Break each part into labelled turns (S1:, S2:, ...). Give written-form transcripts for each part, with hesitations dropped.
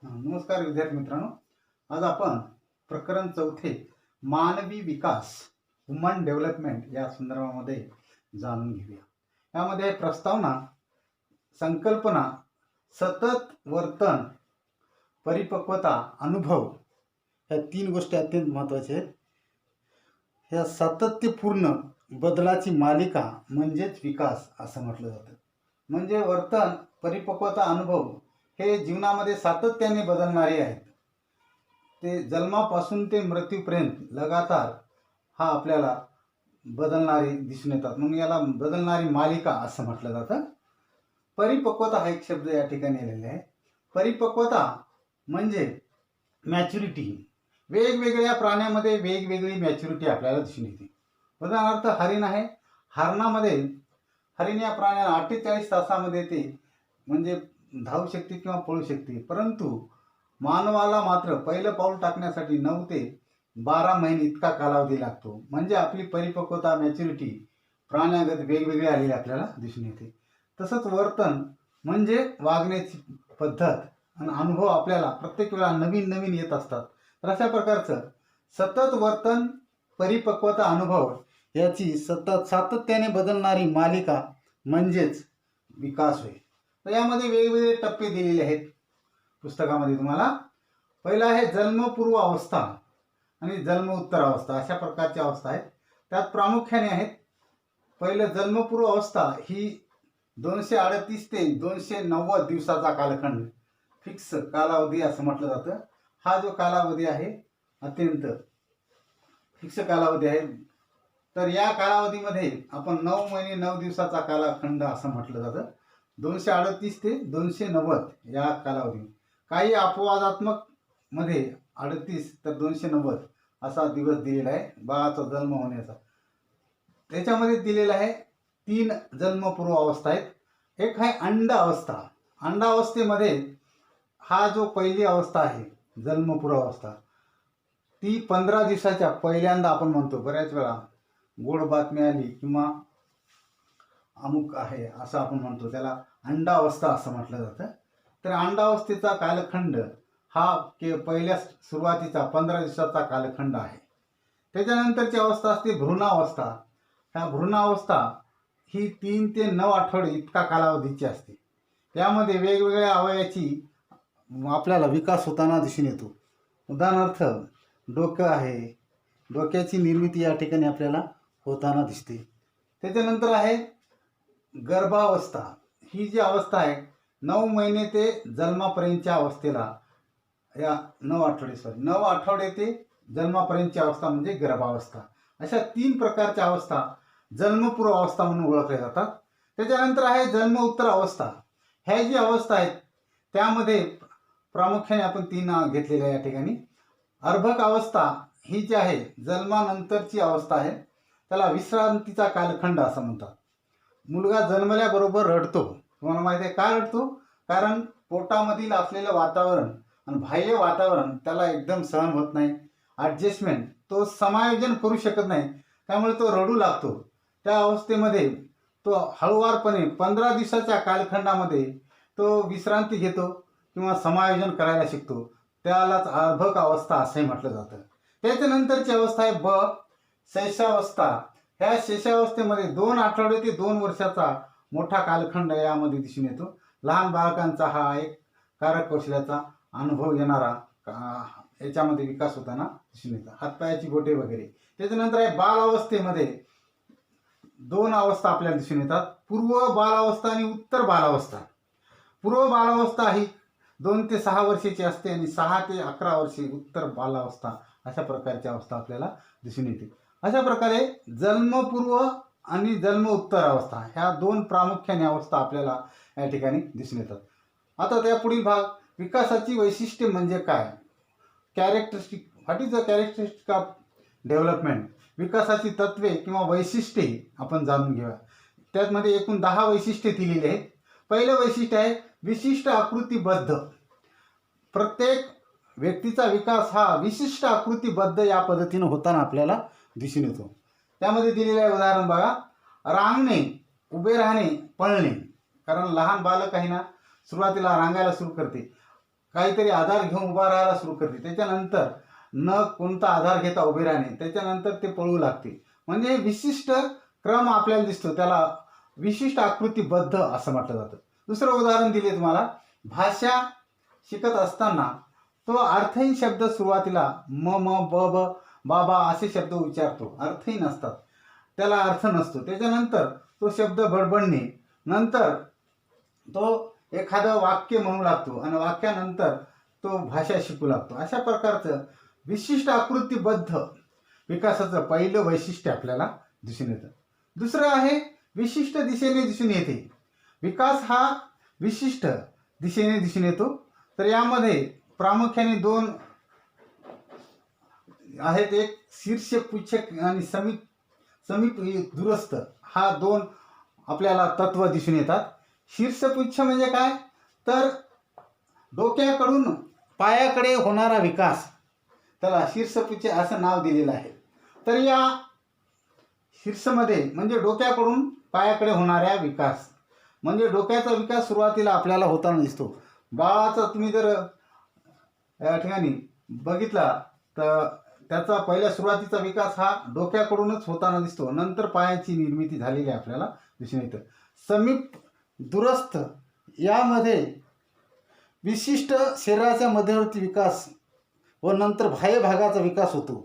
S1: नमस्कार विद्यार्थी मित्रांनो. आज आपण प्रकरण चौथे मानवी विकास ह्युमन डेव्हलपमेंट या संदर्भामध्ये जाणून घेऊया. यामध्ये प्रस्तावना, संकल्पना, सतत वर्तन, परिपक्वता, अनुभव ह्या तीन गोष्टी अत्यंत महत्त्वाच्या आहेत. ह्या सातत्यपूर्ण बदलाची मालिका म्हणजेच विकास असं म्हटलं जातं. म्हणजे वर्तन, परिपक्वता, अनुभव हे जीवनामध्ये सातत्याने बदलणारे आहेत. ते जन्मापासून ते मृत्यूपर्यंत लगातार हा आपल्याला बदलणारे दिसून येतात. म्हणून याला बदलणारी मालिका असं म्हटलं जातं. परिपक्वता हा एक शब्द या ठिकाणी आलेला आहे. परिपक्वता म्हणजे मॅच्युरिटी. वेगवेगळ्या प्राण्यामध्ये वेगवेगळी मॅच्युरिटी आपल्याला दिसून येते. उदाहरणार्थ हरिण आहे. हरिण या प्राण्याला 48 तासामध्ये ते म्हणजे धावू शकते किंवा पळू शकते. परंतु मानवाला मात्र पहिलं पाऊल टाकण्यासाठी 9 ते 12 महिने इतका कालावधी लागतो. म्हणजे आपली परिपक्वता, मॅच्युरिटी प्राण्यागत वेगवेगळी आलेली आपल्याला दिसून येते. तसंच वर्तन म्हणजे वागण्याची पद्धत आणि अनुभव आपल्याला प्रत्येक वेळा नवीन नवीन येत असतात. तर अशा प्रकारचं सतत वर्तन, परिपक्वता, अनुभव याची सातत्याने बदलणारी मालिका म्हणजेच विकास होय. तर यामध्ये वेगवेगळे टप्पे दिलेले आहेत पुस्तकामध्ये तुम्हाला. पहिला आहे जन्मपूर्व अवस्था आणि जन्मोत्तर अवस्था, अशा प्रकारच्या अवस्था आहेत. त्यात प्रामुख्याने आहेत. पहिलं जन्मपूर्व अवस्था ही 238 ते 290 दिवसाचा कालखंड, फिक्स कालावधी असं म्हटलं जातं. हा जो कालावधी आहे अत्यंत फिक्स कालावधी आहे. तर या कालावधीमध्ये आपण 9 महिने 9 दिवसाचा कालखंड असं म्हटलं जातं. 238 ते 290 या कालावधी. काही अपवादात्मक मध्ये 38 तर 290 असा दिवस दिलेला आहे बाळाचा जन्म होण्याचा. त्याच्यामध्ये दिलेला आहे 3 जन्मपूर्व अवस्था आहेत. एक आहे अंड अवस्था. अंडावस्थेमध्ये हा जो पहिली अवस्था आहे जन्मपूर्व अवस्था, ती 15 दिवसाच्या पहिल्यांदा आपण म्हणतो. बऱ्याच वेळा गोड बातमी आली किंवा अमुक आहे असं आपण म्हणतो, त्याला अंडावस्था असं म्हटलं जातं. तर अंडावस्थेचा कालखंड हा पहिल्या सुरुवातीचा 15 दिवसाचा कालखंड आहे. त्याच्यानंतरची अवस्था असते भ्रूणावस्था. ह्या भ्रूणावस्था ही 3 ते 9 आठवडे इतका कालावधीची असते. यामध्ये वेगवेगळ्या अवयवाची आपल्याला विकास होताना दिसून येतो. उदाहरणार्थ डोकं आहे, डोक्याची निर्मिती या ठिकाणी आपल्याला होताना दिसते. त्याच्यानंतर आहे गर्भावस्था. ही जी अवस्था आहे 9 महिने ते जन्मापर्यंतच्या अवस्थेला, या 9 आठवडे ते जन्मापर्यंतची अवस्था म्हणजे गर्भावस्था. अशा 3 प्रकारच्या अवस्था जन्मपूर्व अवस्था म्हणून ओळखल्या जातात. त्याच्यानंतर आहे जन्मोत्तर अवस्था. ह्या जी अवस्था आहेत त्यामध्ये प्रामुख्याने आपण 3 घेतलेल्या या ठिकाणी. अर्भक अवस्था ही जी आहे जन्मानंतरची अवस्था आहे, त्याला विश्रांतीचा कालखंड असं म्हणतात. मुलगा जन्मल्याबरोबर रडतो. तुम्हाला माहिती आहे का रडतो? कारण पोटामधील असलेलं वातावरण आणि बाह्य वातावरण त्याला एकदम सहन होत नाही. ॲडजस्टमेंट तो समायोजन करू शकत नाही, त्यामुळे तो रडू लागतो. त्या अवस्थेमध्ये तो हळूवारपणे 15 दिवसाच्या कालखंडामध्ये तो विश्रांती घेतो किंवा समायोजन करायला शिकतो. त्यालाच अर्भक अवस्था असंही म्हटलं जातं. त्याच्यानंतरची अवस्था आहे शैशवावस्था. ह्या शैशवावस्थेमध्ये 2 आठवडे ते 2 वर्षाचा मोठा कालखंड यामध्ये दिसून येतो. लहान बालकांचा हा एक कारक कौशल्याचा अनुभव येणारा याच्यामध्ये विकास होताना दिसून येतो. हातपायाची बोटे वगैरे. त्याच्यानंतर आहे बालावस्थेमध्ये 2 अवस्था आपल्याला दिसून येतात. पूर्व बालावस्था आणि उत्तर बालावस्था. पूर्व बालावस्था ही 2 ते 6 वर्षाची असते आणि 6 ते 11 वर्षे उत्तर बालावस्था, अशा प्रकारची अवस्था आपल्याला दिसून येते. अशा प्रकारे जन्मपूर्व आणि जन्मोत्तर अवस्था ह्या 2 प्रामुख्याने अवस्था आपल्याला या ठिकाणी दिसून येतात. आता त्या पुढील भाग विकासाची वैशिष्ट्ये म्हणजे काय, characteristic. What is the characteristic of development. विकासाची तत्वे किंवा वैशिष्ट्ये आपण जाणून घेऊया. त्यामध्ये एकूण 10 वैशिष्ट्ये दिलेली आहेत. पहिलं वैशिष्ट्य आहे विशिष्ट आकृतीबद्ध. प्रत्येक व्यक्तीचा विकास हा विशिष्ट आकृतीबद्ध या पद्धतीने होताना आपल्याला दिसून येतो. त्यामध्ये दिलेलं आहे उदाहरण बघा. रांगणे, उभे राहणे, पळणे. कारण लहान बालक आहे ना, सुरुवातीला रांगायला सुरू करते. काहीतरी आधार घेऊन उभा राहायला सुरू करते, त्याच्यानंतर न कोणता आधार घेता उभे राहणे, त्याच्यानंतर ते पळू लागते. म्हणजे विशिष्ट क्रम आपल्याला दिसतो, त्याला विशिष्ट आकृतीबद्ध असं म्हटलं जातं. दुसरं उदाहरण दिले तुम्हाला, भाषा शिकत असताना तो अर्थहीन शब्द सुरुवातीला म म ब ब बाबा असे शब्द उच्चारतो, अर्थहीन नसतात, त्याला अर्थ नसतो. त्याच्यानंतर तो शब्द बडबडणे, नंतर तो एखादं वाक्य म्हणू लागतो आणि वाक्यानंतर तो भाषा शिकू लागतो. अशा प्रकारचं विशिष्ट आकृतीबद्ध विकासाचं पहिलं वैशिष्ट्य आपल्याला दिसून येतं. दुसरं आहे विशिष्ट दिशेने दिसून येते. विकास हा विशिष्ट दिशेने दिसून येतो. तर यामध्ये प्रामुख्याने दोन आहेत, एक शीर्ष पुच्छ आणि समीप दुरस्थ, हा दोन आपल्याला तत्व दिसून येतात. शीर्षपुच्छ म्हणजे काय, तर डोक्याकडून पायाकडे होणारा विकास, त्याला शीर्षपुच्छ असं नाव दिलेलं आहे. तर या शीर्षमध्ये म्हणजे डोक्याकडून पायाकडे होणाऱ्या विकास, म्हणजे डोक्याचा विकास सुरुवातीला आपल्याला होताना दिसतो. बाळाचा तुम्ही जर या ठिकाणी बघितला तर त्याचा पहिल्या सुरुवातीचा विकास हा डोक्याकडूनच होताना दिसतो, नंतर पायाची निर्मिती झालेली आपल्याला दिसून येतं. समीप दुरस्थ यामध्ये विशिष्ट शरीराच्या मध्यवर्ती विकास व नंतर बाह्य भागाचा विकास होतो.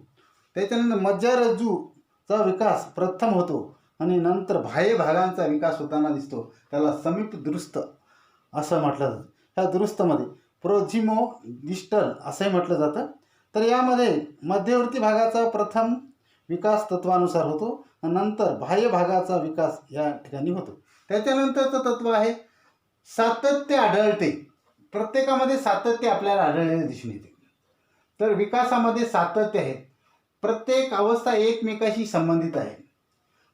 S1: त्याच्यानंतर मज्जारज्जूचा विकास प्रथम होतो आणि नंतर बाह्य भागांचा विकास होताना दिसतो, त्याला समीप दुरुस्त असं म्हटलं जातं. ह्या दुरुस्तमध्ये प्रोझिमो डिस्टल असंही म्हटलं जातं. तर यामध्ये मध्यवर्ती भागाचा प्रथम विकास तत्वानुसार होतो आणि नंतर बाह्य भागाचा विकास या ठिकाणी होतो. त्याच्यानंतरचं तत्व आहे सातत्य आढळते. प्रत्येकामध्ये सातत्य आपल्याला आढळलेले दिसून येते. तर विकासामध्ये सातत्य आहे, प्रत्येक अवस्था एकमेकाशी संबंधित आहे.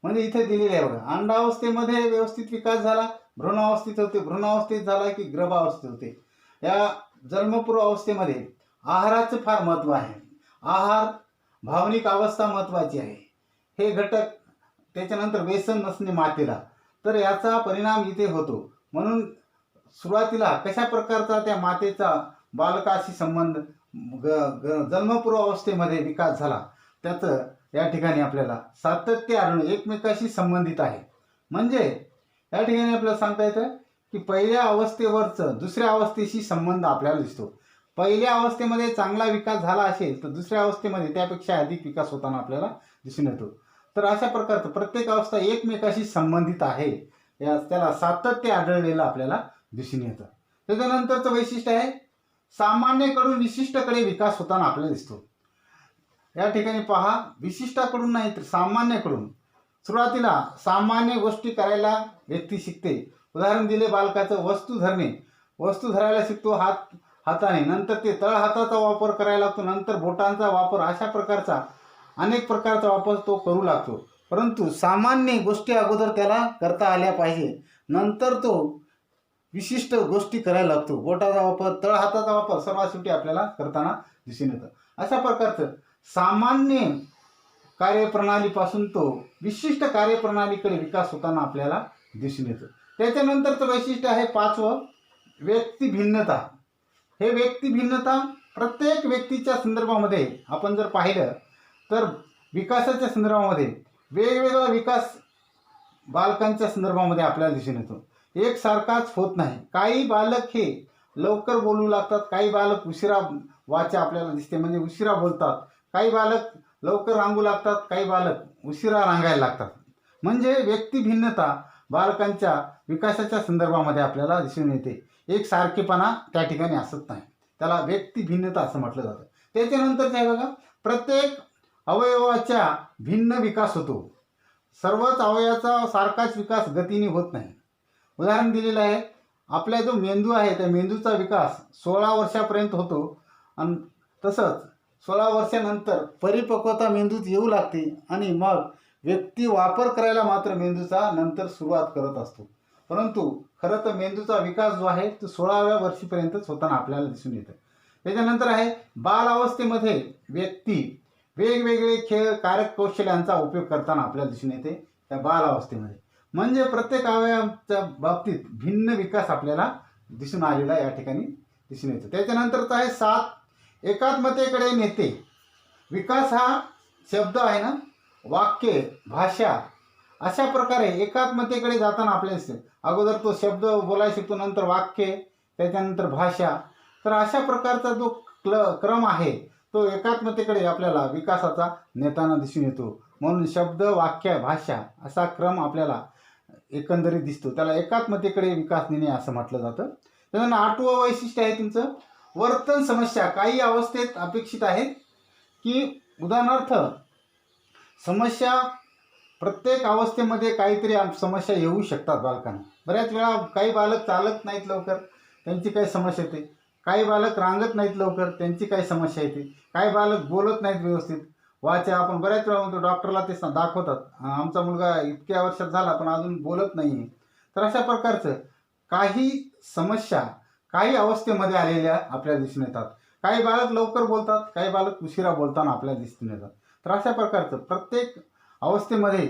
S1: म्हणजे इथे दिलेले आहे बघा, अंडावस्थेमध्ये व्यवस्थित विकास झाला, भ्रूणावस्थेत होते, भ्रूणावस्थेत झाला की गर्भावस्थेत होते. या जन्मपूर्व अवस्थेमध्ये आहाराचं फार महत्त्व आहे. आहार, भावनिक अवस्था महत्त्वाची आहे, हे घटक. त्याच्यानंतर व्यसन नसणे मातेला, तर याचा परिणाम इथे होतो. म्हणून सुरुवातीला कशा प्रकारचा त्या मातेचा बालकाशी संबंध जन्मपूर्व अवस्थेमध्ये विकास झाला, त्याचं या ठिकाणी आपल्याला सातत्य आढळून एकमेकाशी संबंधित आहे. म्हणजे या ठिकाणी आपल्याला सांगता येतं की पहिल्या अवस्थेवरचं दुसऱ्या अवस्थेशी संबंध आपल्याला दिसतो. पहिल्या अवस्थेमध्ये चांगला विकास झाला असेल तर दुसऱ्या अवस्थेमध्ये त्यापेक्षा अधिक विकास होताना आपल्याला दिसून येतो. तर अशा प्रकारचं प्रत्येक अवस्था एकमेकाशी संबंधित आहे, त्याला सातत्य आढळलेलं आपल्याला दिसून येतं. त्याच्यानंतरचं वैशिष्ट्य आहे सामान्यकडून विशिष्टकडे विकास होताना आपल्याला दिसतो. या ठिकाणी पहा, विशिष्टाकडून नाही तर सामान्यकडून. सुरुवातीला सामान्य गोष्टी करायला व्यक्ती शिकते. उदाहरण दिले बालकाचं, वस्तू धरणे, वस्तू धरायला शिकतो हाताने, नंतर ते तळ हाताचा वापर करायला लागतो, नंतर बोटांचा वापर, अशा प्रकारचा अनेक प्रकारचा वापर तो करू लागतो. परंतु सामान्य गोष्टी अगोदर त्याला करता आल्या पाहिजे, नंतर तो विशिष्ट गोष्टी करायला लागतो. बोटाचा वापर, तळ हाताचा वापर सर्वात शेवटी आपल्याला करताना दिसून येतं. अशा प्रकारचं सामान्य कार्यप्रणालीपासून तो विशिष्ट कार्यप्रणालीकडे विकास होताना आपल्याला दिसून येतं. त्याच्यानंतरचं वैशिष्ट्य आहे पाचवं, व्यक्ती भिन्नता. हे व्यक्ती भिन्नता प्रत्येक व्यक्तीच्या संदर्भामध्ये आपण जर पाहिलं तर विकासाच्या संदर्भामध्ये वेगवेगळा विकास बालकांच्या संदर्भामध्ये आपल्याला दिसून येतो. एकसारखाच होत नाही. काही बालक हे लवकर बोलू लागतात, काही बालक उशिरा वाचा आपल्याला दिसते, म्हणजे उशिरा बोलतात. काही बालक लवकर रांगू लागतात, काही बालक उशिरा रांगायला लागतात. म्हणजे व्यक्ती भिन्नता बालकांच्या विकासाच्या संदर्भामध्ये आपल्याला दिसून येते. एक सारखेपणा त्या ठिकाणी असत नाही, त्याला व्यक्ती भिन्नता असं म्हटलं जातं. त्याच्यानंतर काय बघा, प्रत्येक अवयवाचा भिन्न विकास होतो. सर्वच अवयवाचा सारखाच विकास गतीने होत नाही. उदाहरण दिलेलं आहे, आपला जो मेंदू आहे त्या मेंदूचा विकास 16 वर्षापर्यंत होतो आणि तसंच 16 वर्षानंतर परिपक्वता मेंदूत येऊ लागते आणि मग व्यक्ती वापर करायला मात्र मेंदूचा नंतर सुरुवात करत असतो. परंतु खरं तर मेंदूचा विकास जो आहे तो 16व्या वर्षीपर्यंतच होताना आपल्याला दिसून येतं. त्याच्यानंतर आहे बालावस्थेमध्ये व्यक्ती वेगवेगळे खेळ कार्यकौशल्यांचा उपयोग करताना आपल्याला दिसून येते त्या बालावस्थेमध्ये. म्हणजे प्रत्येक अवयवाच्या बाबतीत भिन्न विकास आपल्याला दिसून आलेला या ठिकाणी दिसून येतं. त्याच्यानंतरचं आहे 7 एकात्मतेकडे नेते. विकास हा शब्द आहे ना, वाक्य, भाषा अशा प्रकारे एकात्मतेकडे जाताना आपल्या अगोदर तो शब्द बोलायला शिकतो, नंतर वाक्य, त्याच्यानंतर भाषा. तर अशा प्रकारचा जो क्रम आहे तो एकात्मतेकडे आपल्याला विकासाचा नेताना दिसून येतो. म्हणून शब्द, वाक्य, भाषा असा क्रम आपल्याला एकंदरीत दिसतो. त्याला एकात्मतेकडे विकास नेणे असं म्हटलं जातं. त्यानंतर 8वं वैशिष्ट्य आहे तुमचं वर्तन समस्या. काही अवस्थेत अपेक्षित आहेत की उदाहरणार्थ समस्या प्रत्येक अवस्थेमध्ये काहीतरी समस्या येऊ शकतात बालकांना. बऱ्याच वेळा काही बालक चालत नाहीत लवकर, त्यांची काही समस्या येते. काही बालक रांगत नाहीत लवकर, त्यांची काही समस्या येते. काही बालक बोलत नाहीत व्यवस्थित. आपण बऱ्याच वेळा म्हणतो, डॉक्टरला ते दाखवतात, आमचा मुलगा इतक्या वर्षात झाला पण अजून बोलत नाही आहे. तर अशा प्रकारचं काही समस्या काही अवस्थेमध्ये आलेल्या आपल्याला दिसून येतात. काही बालक लवकर बोलतात, काही बालक उशिरा बोलताना आपल्याला दिसून येतात. तर अशा प्रकारचं प्रत्येक अवस्थेमध्ये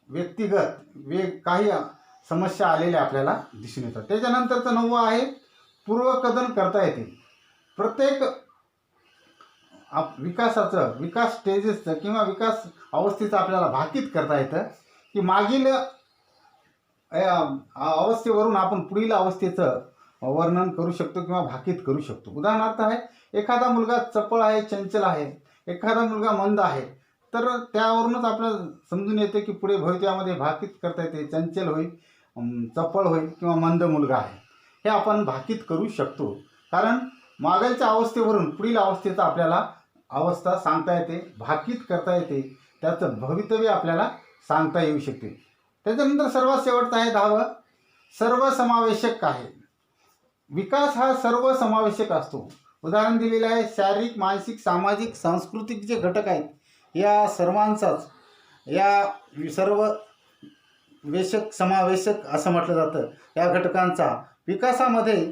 S1: व्यक्तिगत काही समस्या आलेल्या आपल्याला दिसून येतात. त्याच्यानंतरचं 9वं आहे पूर्वकथन करता येते. प्रत्येक विकास स्टेजेसचं किंवा विकास अवस्थेचं आपल्याला भाकीत करता येतं की मागील अवस्थेवरून आपण पुढील अवस्थेचं वर्णन करू शकतो किंवा भाकीत करू शकतो. उदाहरणार्थ आहे, एखादा मुलगा चपळ आहे, चंचल आहे, एखादा मुलगा मंद आहे, तर त्यावरूनच आपल्याला समजून येते की पुढे भविष्यामध्ये भाकीत करता येते. चंचल होईल, चपळ होईल किंवा मंद मुलगा आहे, हे आपण भाकीत करू शकतो. कारण मागलच्या अवस्थेवरून पुढील अवस्थेचा आपल्याला अवस्था सांगता येते, भाकीत करता येते, त्याचं भवितव्य आपल्याला सांगता येऊ शकते. त्याच्यानंतर सर्वात शेवटचं आहे 10वं सर्वसमावेशक आहे. विकास हा सर्वसमावेशक असतो. उदाहरण दिलेलं आहे, शारीरिक, मानसिक, सामाजिक, सांस्कृतिक जे घटक आहेत या सर्वांचाच या सर्व समावेशक असं म्हटलं जातं. या घटकांचा विकासामध्ये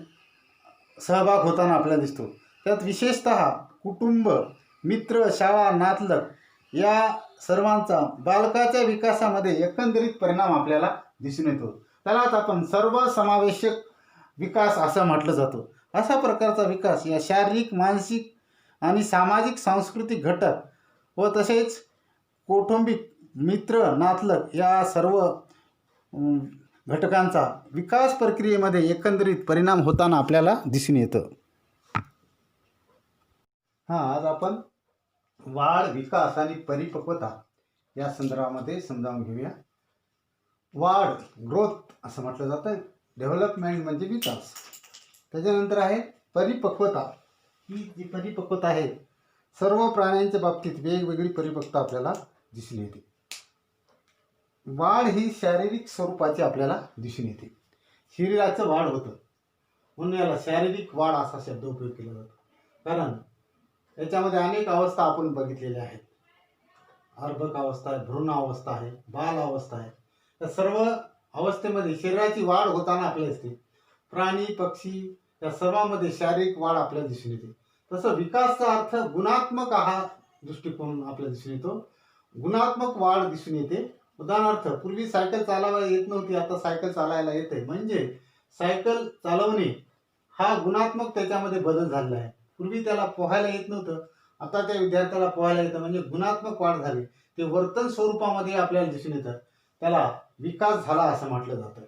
S1: सहभाग होताना आपल्याला दिसतो. त्यात विशेषतः कुटुंब, मित्र, शाळा, नातलग या सर्वांचा बालकाच्या विकासामध्ये एकंदरीत परिणाम आपल्याला दिसून येतो. त्यालाच आपण सर्वसमावेशक विकास असं म्हटलं जातं. अशा प्रकारचा विकास या शारीरिक, मानसिक आणि सामाजिक, सांस्कृतिक घटक व तसेच कौटुंबिक, मित्र, नातलग या सर्व घटकांचा विकास प्रक्रियेमध्ये एकंदरीत परिणाम होताना आपल्याला दिसून येतं. आज आपण वाढ, विकास आणि परिपक्वता या संदर्भामध्ये समजावून घेऊया. वाढ, ग्रोथ असं म्हटलं जातं. डेव्हलपमेंट म्हणजे विकास. त्याच्यानंतर आहे परिपक्वता. ही जी परिपक्वता आहे, सर्व प्राण्यांच्या बाबतीत वेगवेगळी परिपक्वता आपल्याला दिसून येते. वाढ ही शारीरिक स्वरूपाची आपल्याला दिसून येते. शरीराचं वाढ होतं म्हणून याला शारीरिक वाढ असा शब्द उपयोग केला जातो. कारण याच्यामध्ये अनेक अवस्था आपण बघितलेल्या आहेत. अर्भक अवस्था आहे, भ्रूण अवस्था आहे, बाल अवस्था आहे. या सर्व अवस्थेमध्ये शरीराची वाढ होताना आपल्याला दिसते. प्राणी, पक्षी या सर्वांमध्ये शारीरिक वाढ आपल्याला दिसून येते. तसं विकासचा अर्थ गुणात्मक हा दृष्टिकोन आपल्याला दिसून येतो. गुणात्मक वाढ दिसून येते. उदाहरणार्थ, पूर्वी सायकल चालवायला येत नव्हती, आता सायकल चालायला येते. म्हणजे सायकल चालवणे हा गुणात्मक त्याच्यामध्ये बदल झालेला आहे. पूर्वी त्याला पोहायला येत नव्हतं, आता त्या विद्यार्थ्याला पोहायला येतं. म्हणजे गुणात्मक वाढ झाली. ते वर्तन स्वरूपामध्ये आपल्याला दिसून येतं. त्याला विकास झाला असं म्हटलं जातं.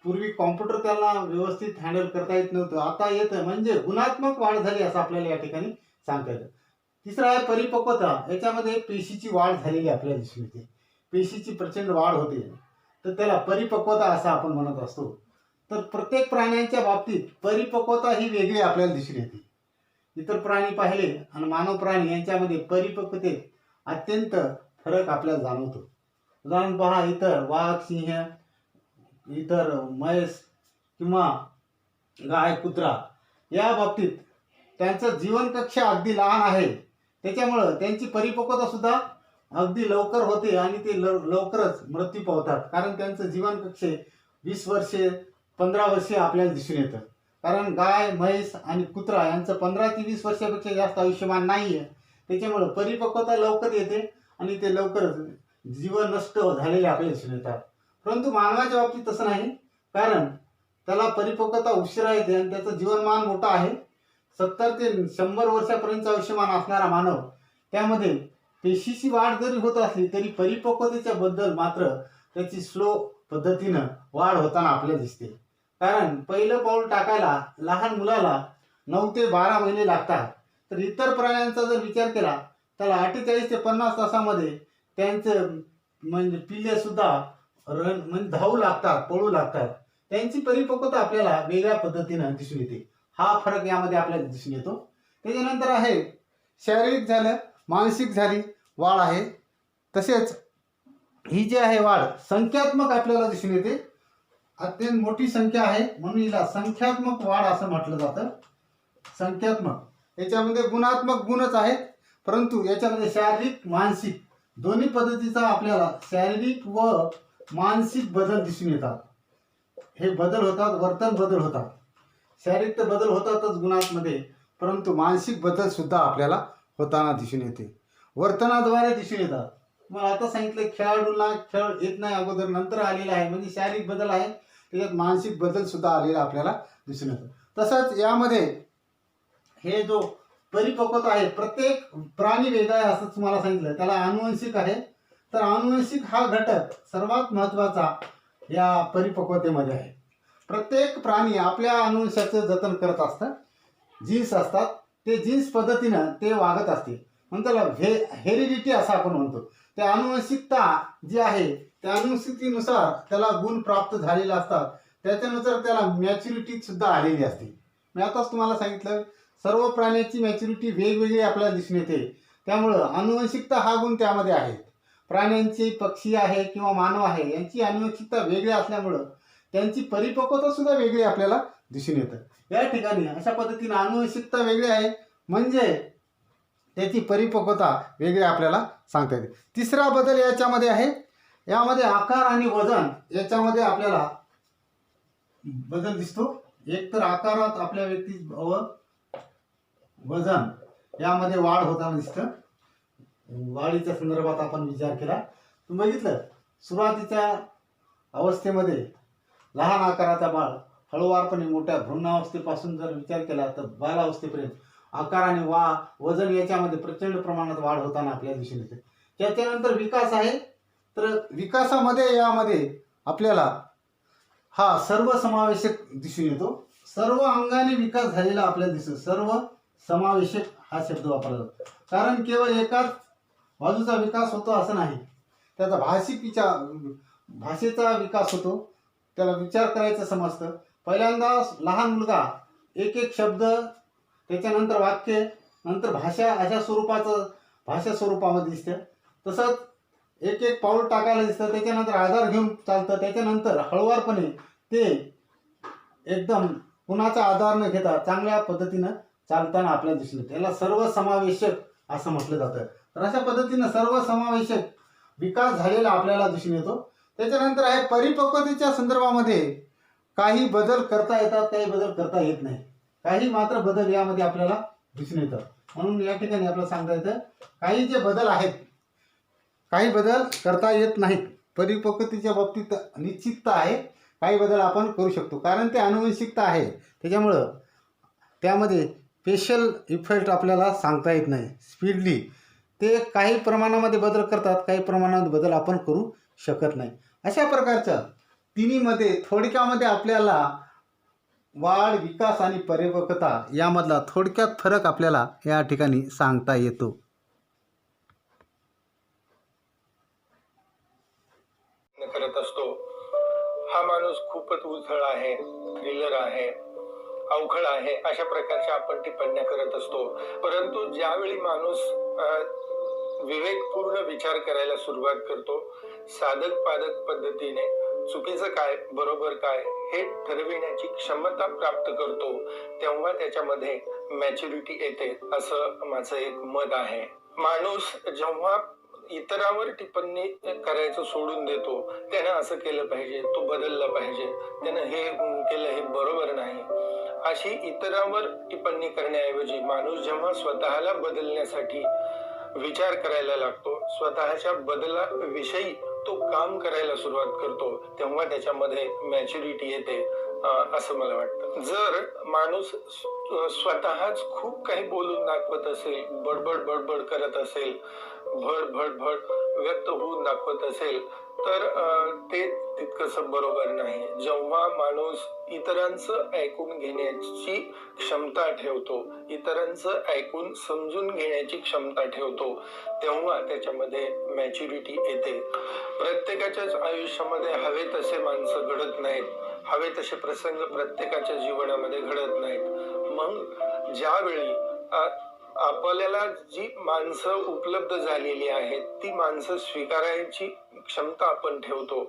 S1: पूर्वी कॉम्प्युटर त्याला व्यवस्थित हँडल करता येत नव्हतं, आता येतं. म्हणजे गुणात्मक वाढ झाली असं आपल्याला या ठिकाणी सांगता येतं. तिसरा आहे परिपक्वता. याच्यामध्ये पेशीची वाढ झालेली आपल्याला दिसून येते. पेशीची प्रचंड वाढ होते, तर त्याला परिपक्वता असं आपण म्हणत असतो. तर प्रत्येक प्राण्यांच्या बाबतीत परिपक्वता ही वेगळी आपल्याला दिसून येते. इतर प्राणी पाहिले आणि मानव प्राणी यांच्यामध्ये परिपक्वतेत अत्यंत फरक आपल्याला जाणवतो. उदाहरण पहा, इतर वाघ, सिंह, इतर म्हैस किंवा गाय, कुत्रा या बाबतीत त्यांचं जीवनकक्षा अगदी लहान आहे. त्याच्यामुळं त्यांची परिपक्वता सुद्धा अगदी लवकर होते आणि ते लवकरच मृत्यू पावतात. कारण त्यांचं जीवनकक्षे 20 वर्षे 15 वर्षे आपल्याला दिसून येतं. कारण गाय, म्हैस आणि कुत्रा यांचं 15 ते 20 वर्षापेक्षा जास्त आयुष्यमान नाही आहे. त्याच्यामुळं परिपक्वता लवकर येते आणि ते लवकरच जीवन नष्ट झालेले आपल्याला दिसून येतात. परंतु मानवाच्या बाबतीत तसं नाही. कारण त्याला परिपक्वता उशिरा येते आणि त्याचं जीवनमान मोठं आहे. 70 ते 100 वर्षापर्यंतचं आयुष्यमान असणारा मानव, त्यामध्ये पेशीची वाढ जरी होत असली तरी परिपक्वतेच्या बद्दल मात्र त्याची स्लो पद्धतीनं वाढ होताना आपल्याला दिसते. कारण पहिलं पाऊल टाकायला लहान मुलाला 9 ते 12 महिने लागतात, तर इतर प्राण्यांचा जर विचार केला त्याला 48 ते 50 तासामध्ये त्यांचं म्हणजे पिल्ले सुद्धा म्हणजे धावू लागतात, पळू लागतात. त्यांची परिपक्वता आपल्याला वेगळ्या पद्धतीनं दिसून येते. हा फरक यामध्ये आपल्याला दिसून येतो. त्याच्यानंतर आहे शारीरिक झालं, मानसिक झाली वाढ आहे. तसेच ही जी आहे वाढ संख्यात्मक आपल्याला दिसून येते. अत्यंत मोठी संख्या आहे म्हणून हिला संख्यात्मक वाढ असं म्हटलं जातं. संख्यात्मक याच्यामध्ये गुणात्मक गुणच आहेत, परंतु याच्यामध्ये शारीरिक मानसिक दोन्ही पद्धतीचा आपल्याला शारीरिक व मानसिक बदल दिसून येतात. हे बदल होतात, वर्तन बदल होतात. शारीरिक तर बदल होतातच गुणांमध्ये, परंतु मानसिक बदल सुद्धा आपल्याला होताना दिसून येते, वर्तनाद्वारे दिसून येतात. मला आता सांगितलं खेळाडूंना खेळ येत नाही अगोदर, नंतर आलेला आहे, म्हणजे शारीरिक बदल आहे, त्याच्यात मानसिक बदल सुद्धा आलेला आपल्याला दिसून येतो. तसंच यामध्ये हे जो परिपक्वता आहे, प्रत्येक प्राणी वेगळा आहे असं तुम्हाला सांगितलं. त्याला आनुवंशिक आहे, तर आनुवंशिक हा घटक सर्वात महत्त्वाचा या परिपक्वतेमध्ये आहे. प्रत्येक प्राणी आपल्या अनुवंशाचं जतन करत असतं. जीन्स असतात, ते जीन्स पद्धतीनं ते वागत असते, म्हणून त्याला हेरिडिटी असं आपण म्हणतो. त्या आनुवंशिकता जी आहे त्या अनुवंशिकतेनुसार त्याला गुण प्राप्त झालेले असतात, त्याच्यानुसार त्याला मॅच्युरिटी सुद्धा आलेली असते. मी आताच तुम्हाला सांगितलं सर्व प्राण्याची मॅच्युरिटी वेगवेगळी आपल्याला दिसून येते, त्यामुळं आनुवंशिकता हा गुण त्यामध्ये आहे. प्राण्यांची, पक्षी आहे किंवा मानव आहे यांची आनुवंशिकता वेगळी असल्यामुळं त्यांची परिपक्वता सुद्धा वेगळी आपल्याला दिसून येतं. या ठिकाणी अशा पद्धतीने आनुवंशिकता वेगळी आहे म्हणजे त्याची परिपक्वता वेगळी आपल्याला सांगता येते. तिसरा बदल याच्यामध्ये आहे, यामध्ये आकार आणि वजन याच्यामध्ये आपल्याला बदल दिसतो. एक तर आकारात आपल्या व्यक्ती व वजन यामध्ये वाढ होताना दिसतं. वाढीच्या संदर्भात आपण विचार केला, तुम्ही बघितलं सुरुवातीच्या अवस्थेमध्ये लहान आकाराचा बाळ हळूवारपणे मोठ्या भ्रूणावस्थेपासून जर विचार केला तर बालावस्थेपर्यंत आकार आणि वजन याच्यामध्ये प्रचंड प्रमाणात वाढ होताना आपल्याला दिसून येते. त्याच्यानंतर विकास आहे, तर विकासामध्ये यामध्ये आपल्याला हा सर्वसमावेशक दिसून येतो. सर्व अंगाने विकास झालेला आपल्याला दिसतो. सर्व समावेशक हा शब्द वापरला जातो, कारण केवळ एकाच बाजूचा विकास होतो असं नाही. त्याचा भाषेचा विकास होतो, त्याला विचार करायचं समजतं. पहिल्यांदा लहान मुलगा एक एक शब्द, त्याच्यानंतर वाक्य, नंतर भाषा अशा भाषा स्वरूपामध्ये दिसतं. तसंच एक एक पाऊल टाकायला दिसतं, त्याच्यानंतर आधार घेऊन चालतं, त्याच्यानंतर हळूवारपणे ते एकदम कुणाचा आधार न घेता चांगल्या पद्धतीनं चालताना आपल्याला दिसलं. त्याला सर्वसमावेशक असं म्हटलं जातं. तर अशा पद्धतीनं सर्वसमावेशक विकास झालेला आपल्याला दिसून येतो. त्याच्यानंतर आहे परिपक्वतेच्या संदर्भामध्ये काही बदल करता येतात, काही बदल करता येत नाही. काही मात्र बदल यामध्ये आपल्याला दिसून येतात. म्हणून या ठिकाणी आपल्याला सांगता येतं काही जे बदल आहेत, काही बदल करता येत नाहीत. परिपक्वतेच्या बाबतीत निश्चितता आहे, काही बदल आपण करू शकतो, कारण ते आनुवंशिकता आहे. त्याच्यामुळं त्यामध्ये स्पेशल इफेक्ट आपल्याला सांगता येत नाही. स्पीडली ते काही प्रमाणामध्ये बदल करतात, काही प्रमाणात बदल आपण करू शकत नाही. अशा प्रकारच्या तिन्हीमध्ये थोडक्यामध्ये आपल्याला वाढ, विकास आणि परिपक्वता यामधला थोडक्यात फरक आपल्याला या ठिकाणी सांगता येतो.
S2: करत असतो हा माणूस खूपच उथळ आहे, थ्रिलर आहे, अवघड आहे, अशा प्रकारच्या आपण टिप्पण्या करत असतो. परंतु ज्यावेळी माणूस विवेकपूर्ण विचार करायला सुरुवात करतो, साधक पाधक पद्धतीने चुकीचं काय बरोबर काय हे ठरविण्याची क्षमता प्राप्त करतो, तेव्हा त्याच्यामध्ये मॅच्युरिटी येते असं माझं एक मत आहे. माणूस जेव्हा इतरांवर टिप्पणी करायचं सोडून देतो, त्यानं असं केलं पाहिजे, तो बदलला पाहिजे, त्यानं हे केलं हे बरोबर नाही, अशी इतरांवर टिप्पणी करण्याऐवजी माणूस जेव्हा स्वतःला बदलण्यासाठी विचार करायला लागतो, स्वतःच्या बदलाविषयी तो काम करायला सुरुवात करतो, तेव्हा त्याच्यामध्ये मॅच्युरिटी येते. असं मला वाटतं. जर माणूस स्वतःच खूप काही बोलून दाखवत असेल, बडबड बडबड करत असेल, भड भड भड व्यक्त होऊन दाखवत असेल, तर ते तितकंसं बरोबर नाही. जेव्हा माणूस इतरांचं ऐकून घेण्याची क्षमता ठेवतो, इतरांचं ऐकून समजून घेण्याची क्षमता ठेवतो, तेव्हा त्याच्यामध्ये मॅच्युरिटी येते. प्रत्येकाच्याच आयुष्यामध्ये हवे तसे माणसं घडत नाहीत, हवे तसे प्रसंग प्रत्येकाच्या जीवनामध्ये घडत नाहीत. मग ज्यावेळी आपल्याला जी माणसं उपलब्ध झालेली आहेत, ती माणसं स्वीकारायची क्षमता आपण ठेवतो.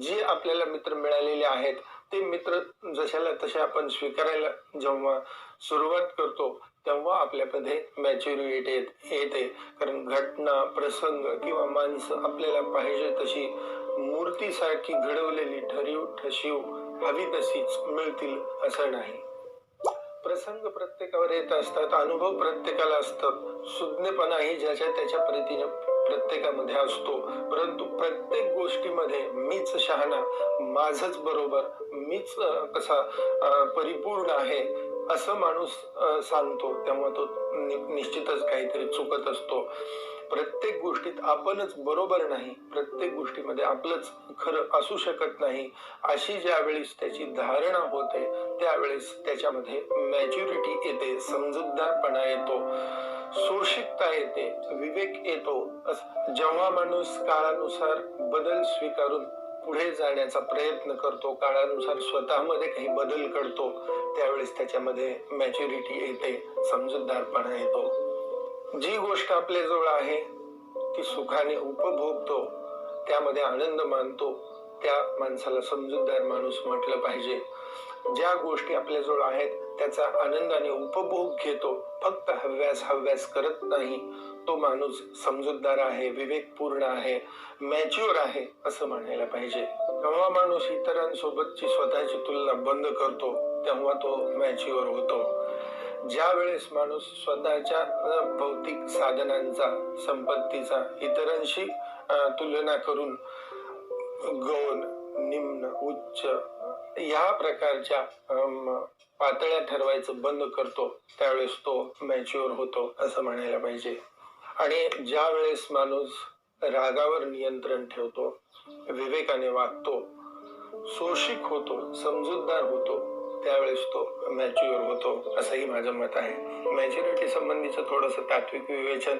S2: जे आपल्याला मित्र मिळालेले आहेत, ते मित्र जशाला तसे आपण स्वीकारायला जेव्हा सुरुवात करतो, तेव्हा आपल्यामध्ये मॅच्युरिटी येते. कारण घटना, प्रसंग किंवा माणसं आपल्याला पाहिजे तशी मूर्तीसारखी घडवलेली ठरीव ठशीव हवी तशीच मिळतील असं नाही. प्रसंग प्रत्येकावर येत असतात, अनुभव प्रत्येकाला असतात, सुज्ञपणाही ज्याच्या त्याच्या परीने प्रत्येकामध्ये असतो. परंतु प्रत्येक गोष्टीमध्ये मीच शहाणा, माझच बरोबर, मीच कसा परिपूर्ण आहे असं माणूस सांगतो, तेव्हा तो निश्चितच काहीतरी चुकत असतो. प्रत्येक गोष्टीत आपणच बरोबर नाही, प्रत्येक गोष्टीमध्ये आपलंच खरं असू शकत नाही, अशी ज्यावेळेस त्याची धारणा होते, त्यावेळेस त्याच्यामध्ये मॅच्युरिटी येते, समजूतदारपणा येतो, सोशिकता येते, विवेक येतो. जेव्हा माणूस काळानुसार बदल स्वीकारून पुढे जाण्याचा प्रयत्न करतो, काळानुसार स्वतःमध्ये काही बदल करतो, त्यावेळेस त्याच्यामध्ये मॅच्युरिटी येते, समजूतदारपणा येतो. जी गोष्ट आपल्या जवळ आहे ती सुखाने उपभोगतो, त्यामध्ये आनंद मानतो, त्या माणसाला समजूतदार माणूस म्हटलं पाहिजे. ज्या गोष्टी आपल्याजवळ आहेत त्याचा आनंदाने उपभोग घेतो, फक्त हव्यास करत नाही, तो माणूस समजूतदार आहे, विवेकपूर्ण आहे, मॅच्युअर आहे असं म्हणायला पाहिजे. जेव्हा माणूस इतरांसोबतची स्वतःची तुलना बंद करतो, तेव्हा तो मॅच्युअर होतो. ज्या वेळेस माणूस स्वतःच्या भौतिक साधनांचा, संपत्तीचा इतरांशी तुलना करून गौण, निम्न, उच्च या प्रकारच्या पातळ्या ठरवायचं बंद करतो, त्यावेळेस तो मॅच्युअर होतो असं म्हणायला पाहिजे. आणि ज्या वेळेस माणूस रागावर नियंत्रण ठेवतो, विवेकाने वागतो, सोशिक होतो, समजूतदार होतो, त्यावेळेस तो मॅच्युअर होतो असंही माझं मत आहे. मॅच्युरिटी संबंधीचं थोडंसं तात्विक विवेचन